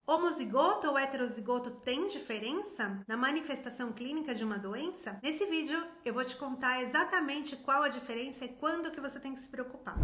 Homozigoto ou heterozigoto tem diferença na manifestação clínica de uma doença? Nesse vídeo eu vou te contar exatamente qual a diferença e quando que você tem que se preocupar.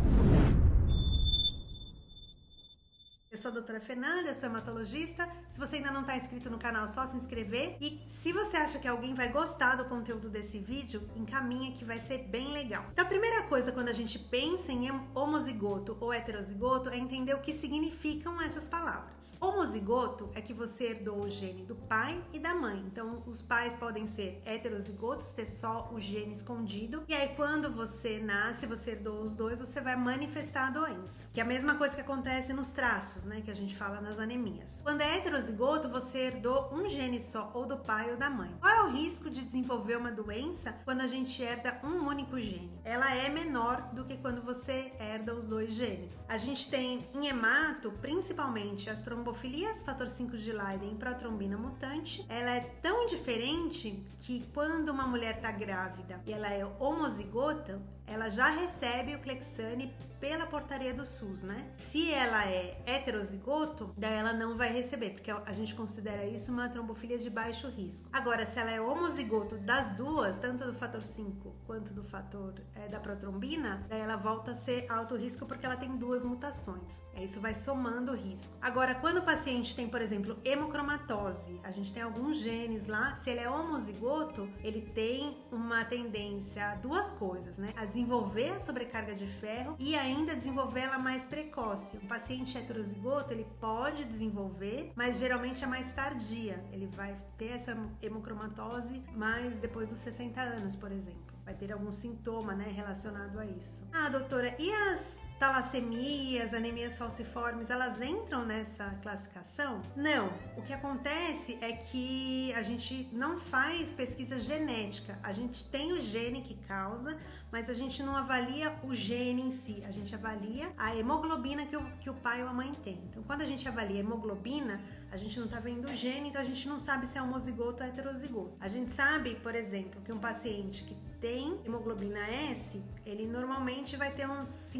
Eu sou a doutora Fernanda, eu sou hematologista. Se você ainda não está inscrito no canal, é só se inscrever. E se você acha que alguém vai gostar do conteúdo desse vídeo, encaminha que vai ser bem legal. Então a primeira coisa quando a gente pensa em homozigoto ou heterozigoto é entender o que significam essas palavras. Homozigoto é que você herdou o gene do pai e da mãe. Então os pais podem ser heterozigotos, ter só o gene escondido. E aí quando você nasce, você herdou os dois, você vai manifestar a doença. Que é a mesma coisa que acontece nos traços, que a gente fala nas anemias. Quando é heterozigoto, você herdou um gene só, ou do pai ou da mãe. Qual é o risco de desenvolver uma doença quando a gente herda um único gene? Ela é menor do que quando você herda os dois genes. A gente tem em hemato, principalmente as trombofilias, fator 5 de Leiden e protrombina mutante. Ela é tão diferente que quando uma mulher está grávida e ela é homozigota, ela já recebe o Clexane pela portaria do SUS, Se ela é heterozigoto, daí ela não vai receber, porque a gente considera isso uma trombofilia de baixo risco. Agora, se ela é homozigoto das duas, tanto do fator 5 quanto do fator da protrombina, daí ela volta a ser alto risco porque ela tem duas mutações. Isso vai somando o risco. Agora, quando o paciente tem, por exemplo, hemocromatose, a gente tem alguns genes lá, se ele é homozigoto, ele tem uma tendência a duas coisas, a desenvolver a sobrecarga de ferro e ainda desenvolver ela mais precoce. O paciente heterozigoto, ele pode desenvolver, mas geralmente é mais tardia. Ele vai ter essa hemocromatose mais depois dos 60 anos, por exemplo. Vai ter algum sintoma, relacionado a isso. Ah, doutora, e as talassemias, anemias falciformes, elas entram nessa classificação? Não. O que acontece é que a gente não faz pesquisa genética. A gente tem o gene que causa, mas a gente não avalia o gene em si. A gente avalia a hemoglobina que o pai ou a mãe tem. Então, quando a gente avalia a hemoglobina, a gente não tá vendo o gene, então a gente não sabe se é homozigoto ou heterozigoto. A gente sabe, por exemplo, que um paciente que tem hemoglobina S, ele normalmente vai ter uns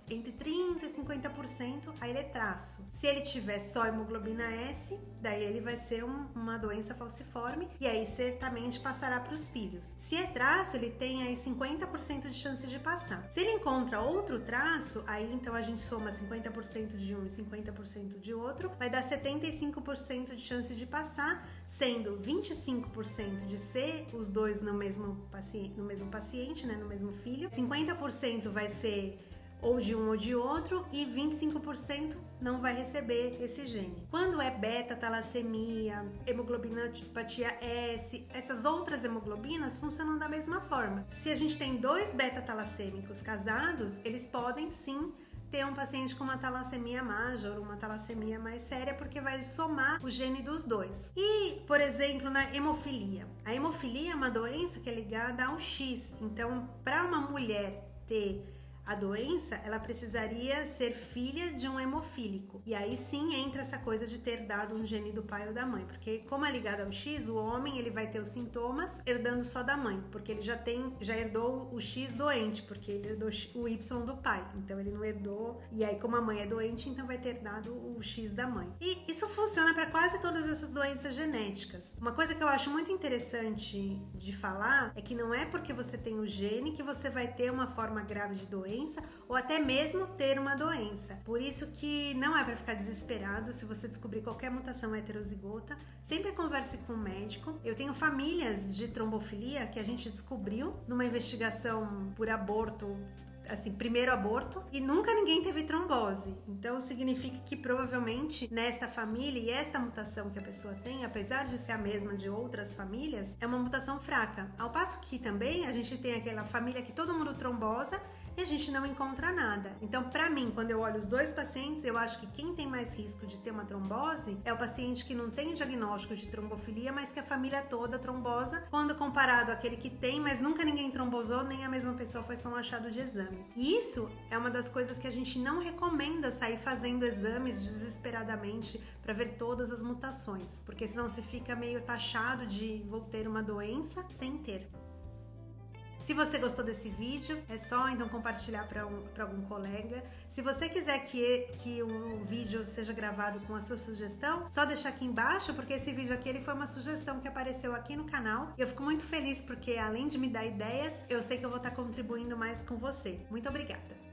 entre 30% e 50%, aí ele é traço. Se ele tiver só hemoglobina S, daí ele vai ser uma doença falciforme e aí certamente passará para os filhos. Se é traço, ele tem aí 50% de chance de passar. Se ele encontra outro traço, aí então a gente soma 50% de um e 50% de outro, vai dar 75% de chance de passar, sendo 25% de ser os dois no mesmo paciente, no mesmo filho, 50% vai ser ou de um ou de outro e 25% não vai receber esse gene. Quando é beta-talassemia, hemoglobinopatia S, essas outras hemoglobinas funcionam da mesma forma. Se a gente tem dois beta-talassêmicos casados, eles podem sim ter um paciente com uma talassemia major, uma talassemia mais séria, porque vai somar o gene dos dois. E, por exemplo, na hemofilia. A hemofilia é uma doença que é ligada ao X. Então, para uma mulher ter a doença, ela precisaria ser filha de um hemofílico. E aí sim entra essa coisa de ter dado um gene do pai ou da mãe. Porque como é ligado ao X, o homem ele vai ter os sintomas herdando só da mãe. Porque ele já herdou o X doente, porque ele herdou o Y do pai. Então ele não herdou. E aí como a mãe é doente, então vai ter dado o X da mãe. E isso funciona para quase todas essas doenças genéticas. Uma coisa que eu acho muito interessante de falar é que não é porque você tem o gene que você vai ter uma forma grave de doença ou até mesmo ter uma doença. Por isso que não é para ficar desesperado se você descobrir qualquer mutação heterozigota. Sempre converse com o médico. Eu tenho famílias de trombofilia que a gente descobriu numa investigação por aborto, primeiro aborto, e nunca ninguém teve trombose. Então significa que provavelmente nesta família e esta mutação que a pessoa tem, apesar de ser a mesma de outras famílias, é uma mutação fraca. Ao passo que também a gente tem aquela família que todo mundo trombosa e a gente não encontra nada. Então, para mim, quando eu olho os dois pacientes, eu acho que quem tem mais risco de ter uma trombose é o paciente que não tem diagnóstico de trombofilia, mas que a família toda trombosa, quando comparado àquele que tem, mas nunca ninguém trombosou, nem a mesma pessoa, foi só um achado de exame. E isso é uma das coisas que a gente não recomenda sair fazendo exames desesperadamente para ver todas as mutações, porque senão você fica meio taxado de vou ter uma doença sem ter. Se você gostou desse vídeo, é só então compartilhar para algum colega. Se você quiser que o vídeo seja gravado com a sua sugestão, só deixar aqui embaixo, porque esse vídeo aqui ele foi uma sugestão que apareceu aqui no canal. E eu fico muito feliz porque além de me dar ideias, eu sei que eu vou estar contribuindo mais com você. Muito obrigada!